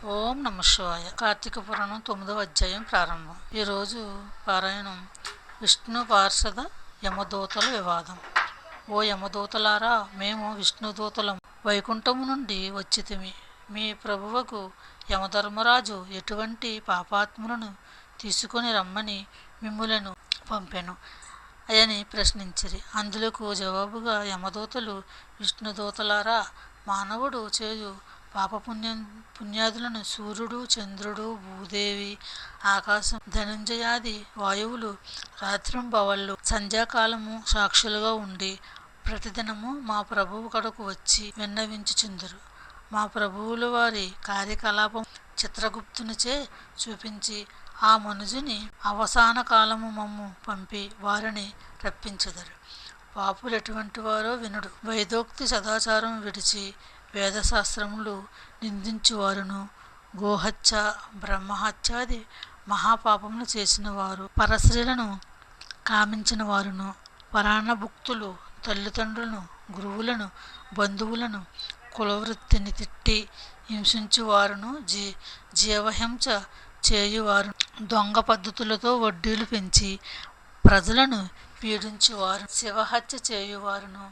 ఓం నమ శివాయ. కార్తీక పురాణం 9వ అధ్యాయం ప్రారంభం. ఈరోజు పారాయణం విష్ణు పార్షద యమదూతల వివాదం. ఓ యమదూతలారా, మేము విష్ణుదూతలం వైకుంఠము నుండి వచ్చితిమి. మీ ప్రభువుకు యమధర్మరాజు ఎటువంటి పాపాత్ములను తీసుకొని రమ్మని మిమ్ములను పంపెను అని ప్రశ్నించిరి. అందులకు జవాబుగా యమదూతలు, విష్ణుదూతలారా, మానవుడు చేయు పుణ్యాదులను సూర్యుడు, చంద్రుడు, భూదేవి, ఆకాశం, ధనంజయాది వాయువులు రాత్రింబవళ్ళు సంధ్యాకాలము సాక్షులుగా ఉండి ప్రతిదినము మా ప్రభువు కడకు వచ్చి విన్నవించుచుందురు. మా ప్రభువులు వారి కార్యకలాపం చిత్రగుప్తునిచే చూపించి ఆ మనుజుని అవసాన కాలము మమ్ము పంపి వారిని రప్పించెదరు. పాపులు ఎటువంటి వారో వినుడు. వైదోక్తి సదాచారం విడిచి వేదశాస్త్రములు నిందించువారును, గోహత్య, బ్రహ్మహత్యాది మహాపాపములు చేసిన వారు, పరస్త్రీలను కామించిన వారును, పరాణభుక్తులు, తల్లిదండ్రులను, గురువులను, బంధువులను, కులవృత్తిని తిట్టి హింసించువారును, జీవహింస చేయువారు, దొంగ పద్ధతులతో వడ్డీలు పెంచి ప్రజలను పీడించువారు, శివహత్య చేయువారును,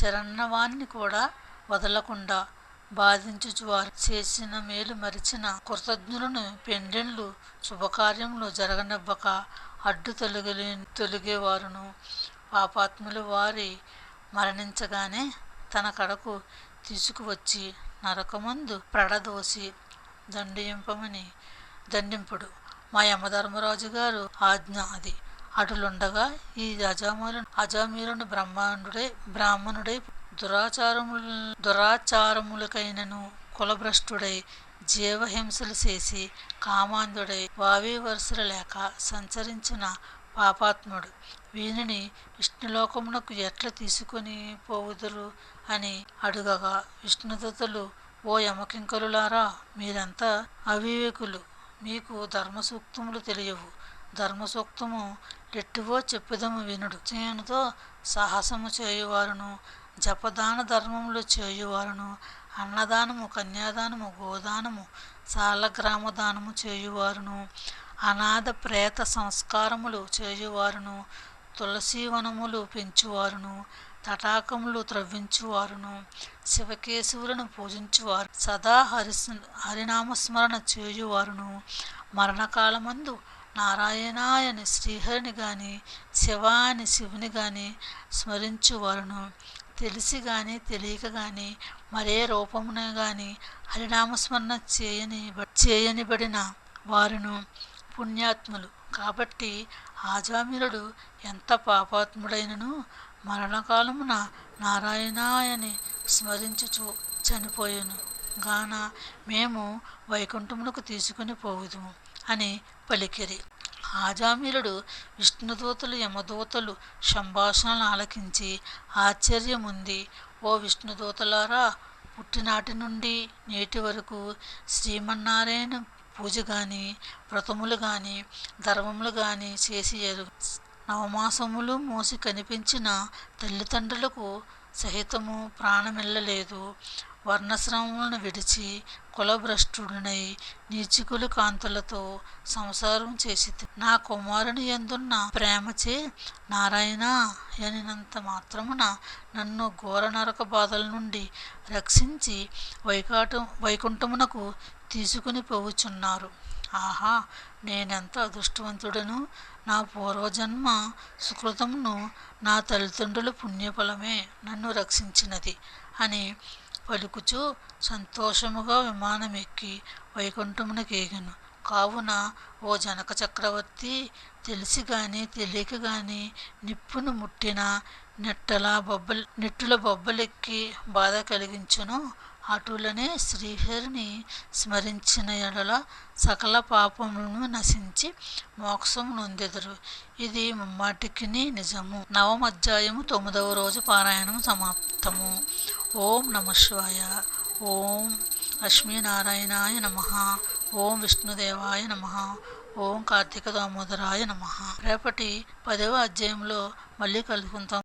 శరణవాన్ని కూడా వదలకుండా బాధించువారు, చేసిన మేలు మరిచిన కృతజ్ఞులను, పెండెండ్లు శుభకార్యములు జరగనివ్వక అడ్డు తొలగేవారును, పాపాత్ములు వారి మరణించగానే తన కడకు తీసుకువచ్చి నరకమందు ప్రడదోసి దండింపుడు మా యమధర్మరాజు గారు ఆజ్ఞ అది. అటులుండగా ఈ అజామీరుని బ్రాహ్మణుడై దురాచారములకైనను కులభ్రష్టుడై జీవహింసలు చేసి కామాంధుడై వావి వరుసలు లేక సంచరించిన పాపాత్ముడు. వీనిని విష్ణులోకమునకు ఎట్లా తీసుకొని పోవుదురు అని అడుగగా విష్ణుదూతలు, ఓ యమకింకరులారా, మీరంతా అవివేకులు, మీకు ధర్మసూక్తములు తెలియవు. ధర్మసూక్తము లెట్టివో చెప్పుదము వినుడు. చేనుతో సాహసము చేయువారును, జపదాన ధర్మములు చేయువారును, అన్నదానము, కన్యాదానము, గోదానము, సాలగ్రామదానము చేయువారును, అనాథ ప్రేత సంస్కారములు చేయువారును, తులసీవనములు పెంచువారును, తటాకములు త్రవ్వించువారును, శివకేశవులను పూజించువారు, సదా హరినామస్మరణ చేయువారును, మరణకాలమందు నారాయణాయని శ్రీహరిని గాని శివాని శివుని గాని స్మరించువారును, తెలిసి గాని తెలియక గాని మరే రూపమున గాని హరినామస్మరణ చేయనిబడిన వారును పుణ్యాత్ములు. కాబట్టి ఆజామిరుడు ఎంత పాపాత్ముడైనను మరణకాలమున నారాయణాయని స్మరించుచు చనిపోయాను గాన మేము వైకుంఠమునకు తీసుకుని పోవుదుము అని పలికిరి. ఆజామిరుడు విష్ణుదూతలు యమదూతలు సంభాషణలు ఆలకించి ఆశ్చర్యముంది. ఓ విష్ణుదూతలారా, పుట్టినాటి నుండి నేటి వరకు శ్రీమన్నారాయణ పూజ గాని, వ్రతములు గాని, ధర్మములు గాని చేసి నవమాసములు మోసి కనిపించిన తల్లిదండ్రులకు సహితము ప్రాణమిల్లలేదు. వర్ణశ్రమములను విడిచి కులభ్రష్టుడినై నీచికులు కాంతులతో సంసారం చేసి నా కుమారుని యందున్న ప్రేమచే నారాయణ యనినంత మాత్రమున నన్ను ఘోర నరక బాధల నుండి రక్షించి వైకుంఠమునకు తీసుకుని పోవుచున్నారు. ఆహా, నేనెంత అదృష్టవంతుడను! నా పూర్వజన్మ సుకృతమును, నా తల్లిదండ్రుల పుణ్యఫలమే నన్ను రక్షించినది అని పలుకుచూ సంతోషముగా విమానమెక్కి వైకుంఠమునకేగెను. కావున ఓ జనక చక్రవర్తి, తెలిసి గాని తెలియక గాని నిప్పును ముట్టిన నెట్టుల బొబ్బలెక్కి బాధ కలిగించును. అటులనే శ్రీహరిని స్మరించిన ఎడల సకల పాపములను నశించి మోక్షము నొందెదరు. ఇది ముమ్మాటికి నిజము. 9వ అధ్యాయము 9వ రోజు పారాయణం సమాప్తము. ఓం నమ శివాయ. ఓం లక్ష్మీనారాయణాయ నమః. ఓం విష్ణుదేవాయ నమః. ఓం కార్తీక దామోదరాయ నమః. రేపటి 10వ అధ్యాయంలో మళ్ళీ కలుసుకుంటాం.